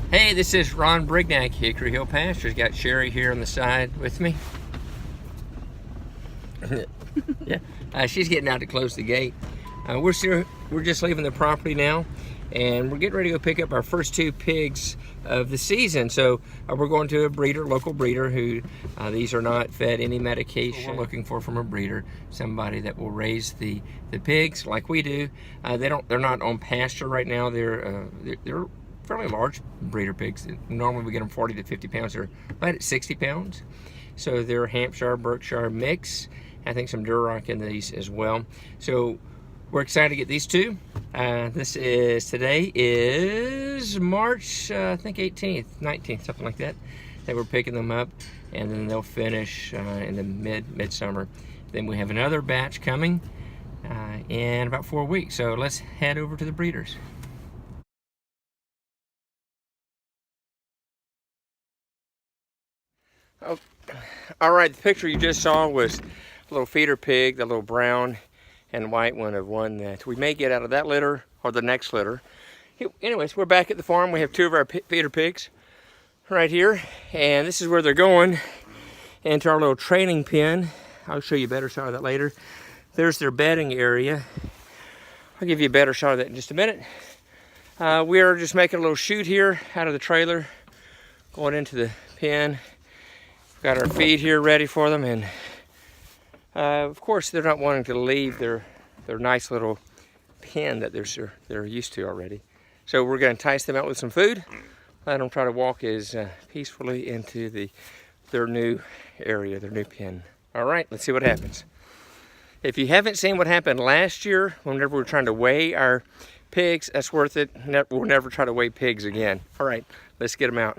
Hey, this is Ron Brignac, Hickory Hill Pastures. Got Sherry here on the side with me. Yeah, she's getting out to close the gate. We're just leaving the property now, and we're getting ready to go pick up our first two pigs of the season. So we're going to a breeder, local breeder, who these are not fed any medication. We're looking for from a breeder somebody that will raise the pigs like we do. They're not on pasture right now. They're fairly large breeder pigs. Normally we get them 40 to 50 pounds. They're right at 60 pounds. So they're Hampshire, Berkshire mix. I think some Duroc in these as well. So we're excited to get these two. Today is March, I think 18th, 19th, something like that. They were picking them up, and then they'll finish in the midsummer. Then we have another batch coming in about 4 weeks. So let's head over to the breeders. Oh, all right, the picture you just saw was a little feeder pig, the little brown and white one of one that we may get out of that litter or the next litter. Anyways, we're back at the farm. We have two of our feeder pigs right here, and this is where they're going, into our little training pen. I'll show you a better shot of that later. There's their bedding area. I'll give you a better shot of that in just a minute. We are just making a little chute here out of the trailer, going into the pen. Got our feed here ready for them, and of course they're not wanting to leave their nice little pen that they're used to already. So we're going to entice them out with some food, let them try to walk as peacefully into their new area, their new pen. All right, let's see what happens. If you haven't seen what happened last year, whenever we were trying to weigh our pigs, that's worth it. We'll never try to weigh pigs again. All right, let's get them out.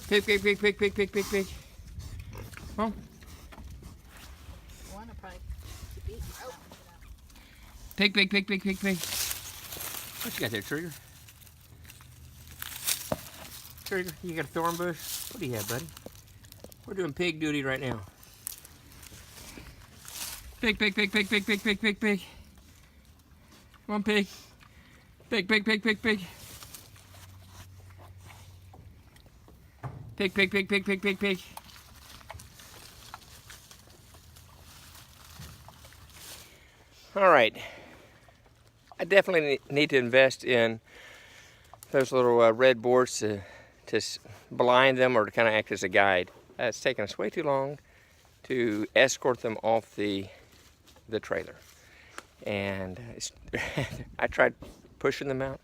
Pig. Come on. Pig. What you got there, Trigger? Trigger, you got a thorn bush? What do you have, buddy? We're doing pig duty right now. Pig. Come on, pig. Pig. Pig. All right. I definitely need to invest in those little red boards to blind them or to kind of act as a guide. It's taken us way too long to escort them off the trailer. And I tried pushing them out,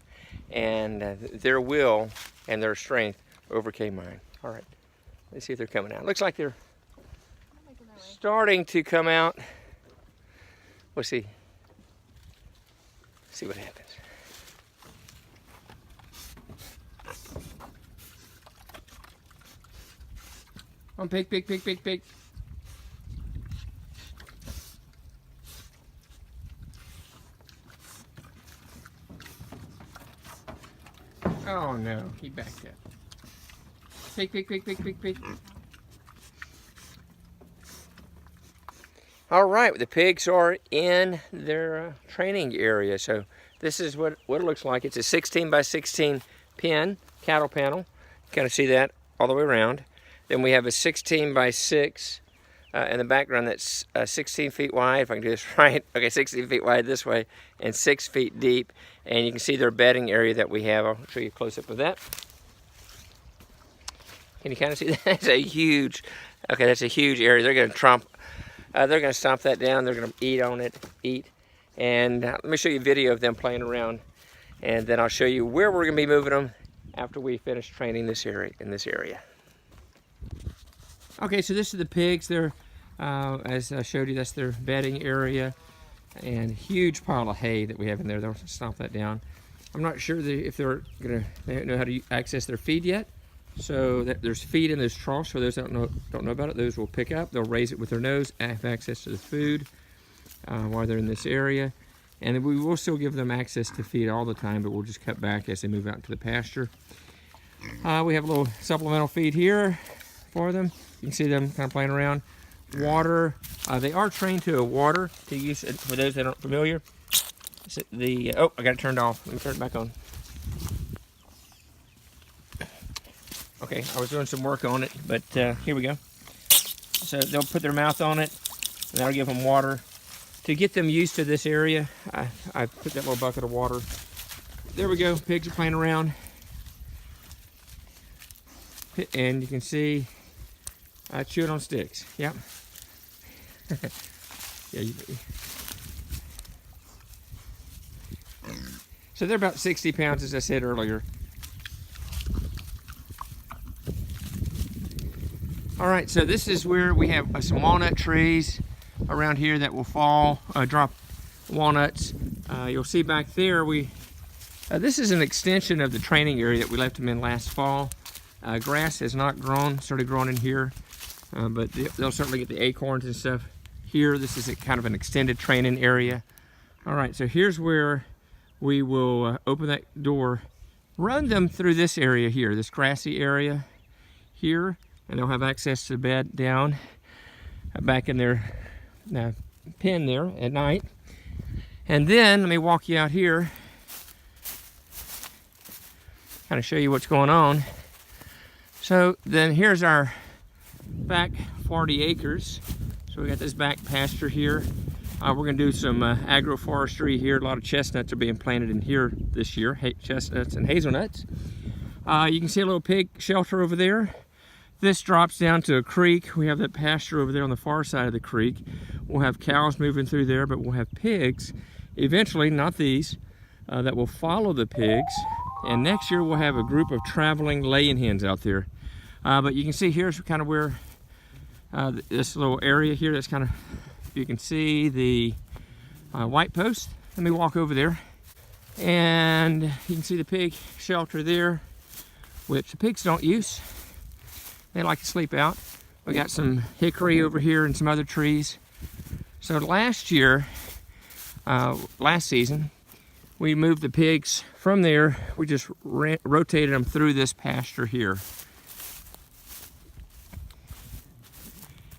and their will and their strength overcame mine. All right, let's see if they're coming out. Looks like they're starting to come out. We'll see. See what happens. On pig. Oh no, he backed up. Pig. All right, the pigs are in their training area. So this is what it looks like. It's a 16 by 16 pen, cattle panel. You kind of see that all the way around. Then we have a 16 by 6 in the background that's 16 feet wide, if I can do this right. Okay, 16 feet wide this way, and 6 feet deep. And you can see their bedding area that we have. I'll show you a close-up of that. Can you kind of see that? That's a huge area. They're going to stomp that down. They're going to eat on it, And let me show you a video of them playing around, and then I'll show you where we're going to be moving them after we finish training in this area. Okay, so this is the pigs. They're, as I showed you, that's their bedding area, and huge pile of hay that we have in there. They'll stomp that down. I'm not sure if they don't know how to access their feed yet. So there's feed in those troughs. For those that don't know about it, those will pick up. They'll raise it with their nose, have access to the food while they're in this area. And we will still give them access to feed all the time, but we'll just cut back as they move out into the pasture. We have a little supplemental feed here. for them. You can see them kind of playing around. Water, they are trained to a water to use it. For those that aren't familiar, oh, I got it turned off. Let me turn it back on. Okay, I was doing some work on it, but here we go. So they'll put their mouth on it, and that'll give them water. To get them used to this area, I put that little bucket of water. There we go, pigs are playing around. And you can see, chewing on sticks, yep. Yeah, so they're about 60 pounds, as I said earlier. All right, so this is where we have some walnut trees around here that will fall, drop walnuts. You'll see back there, this is an extension of the training area that we left them in last fall. Grass has not started growing in here, but they'll certainly get the acorns and stuff here. This is kind of an extended training area. All right, so here's where we will open that door, run them through this area here, this grassy area here, and they'll have access to the bed down back in their pen there at night. And then let me walk you out here, kind of show you what's going on. So then here's our back 40 acres. So we got this back pasture here. We're going to do some agroforestry here. A lot of chestnuts are being planted in here this year, chestnuts and hazelnuts. You can see a little pig shelter over there. This drops down to a creek. We have that pasture over there on the far side of the creek. We'll have cows moving through there, but we'll have pigs. Eventually, not these, that will follow the pigs. And next year we'll have a group of traveling laying hens out there. But you can see here's kind of where this little area here, that's kind of, you can see the white post. Let me walk over there. And you can see the pig shelter there, which the pigs don't use. They like to sleep out. We got some hickory over here and some other trees. So last year, last season, we moved the pigs from there. We just rotated them through this pasture here.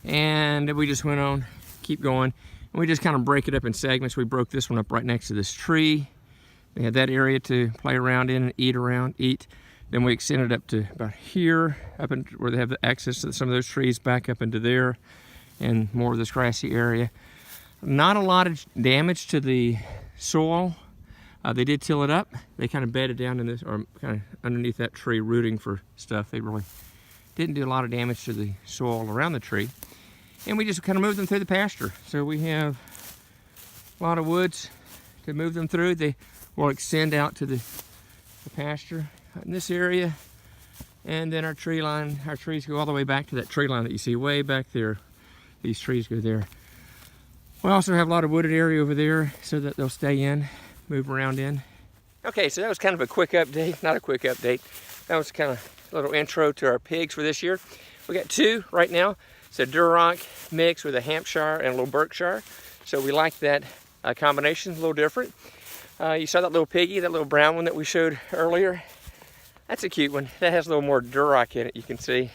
And we just went on, keep going. And we just kind of break it up in segments. We broke this one up right next to this tree. They had that area to play around in and eat. Then we extended up to about here, up in where they have the access to some of those trees, back up into there, and more of this grassy area. Not a lot of damage to the soil. They did till it up. They kind of bedded down in this, or kind of underneath that tree, rooting for stuff. They really didn't do a lot of damage to the soil around the tree. And we just kind of moved them through the pasture. So we have a lot of woods to move them through. They will extend out to the pasture in this area, and then our tree line, our trees go all the way back to that tree line that you see way back there. These trees go there. We also have a lot of wooded area over there so that they'll stay in, move around in. Okay, so that was kind of a quick update, not a quick update. That was kind of a little intro to our pigs for this year. We got two right now. It's a Duroc mix with a Hampshire and a little Berkshire. So we like that combination, a little different. You saw that little piggy, that little brown one that we showed earlier. That's a cute one. That has a little more Duroc in it, you can see.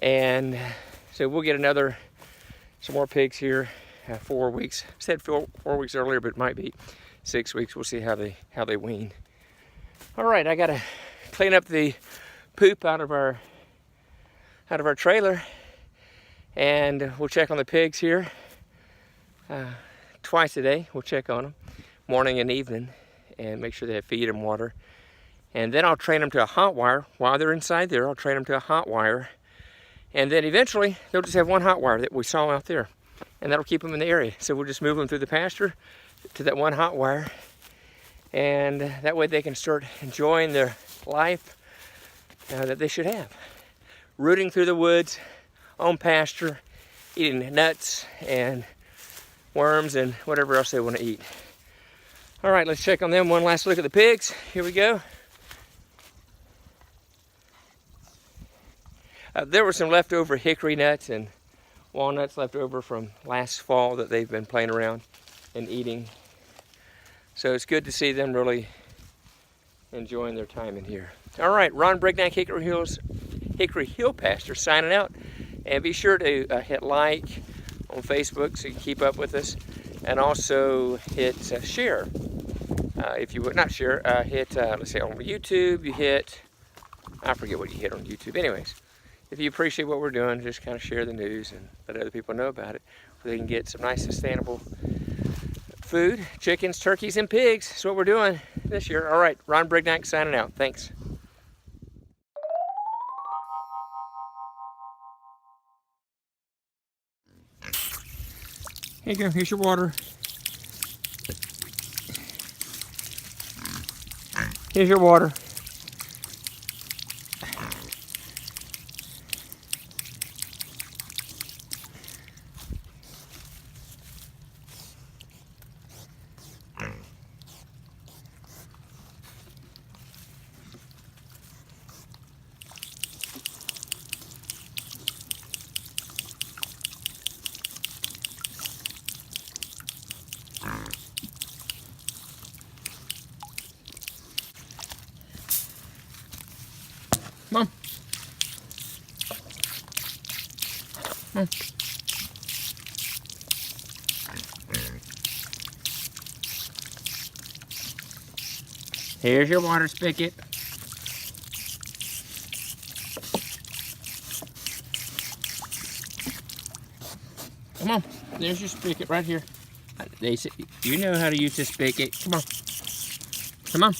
And so we'll get some more pigs here, 4 weeks. I said 4 weeks earlier, but it might be 6 weeks. We'll see how they wean. All right, I gotta clean up the poop out of our trailer, and we'll check on the pigs here twice a day. We'll check on them, morning and evening, and make sure they have feed and water. And then I'll train them to a hot wire. While they're inside there, I'll train them to a hot wire. And then eventually, they'll just have one hot wire that we saw out there. And that'll keep them in the area. So we'll just move them through the pasture to that one hot wire. And that way they can start enjoying their life that they should have. Rooting through the woods, on pasture, eating nuts and worms and whatever else they want to eat. All right, let's check on them. One last look at the pigs. Here we go. There were some leftover hickory nuts and walnuts left over from last fall that they've been playing around and eating. So it's good to see them really enjoying their time in here. All right, Ron Brignac, Hickory Hills Hickory Hill Pasture signing out. And be sure to hit like on Facebook so you can keep up with us. And also hit share. If you would not share, hit, let's say on YouTube, you hit, I forget what you hit on YouTube. Anyways, if you appreciate what we're doing, just kind of share the news and let other people know about it so they can get some nice sustainable food, chickens, turkeys, and pigs. That's what we're doing this year. All right, Ron Brignac signing out. Thanks. Here you go, here's your water. Here's your water. Come on. Come on. Here's your water spigot. Come on. There's your spigot right here. They say, you know how to use this spigot. Come on. Come on.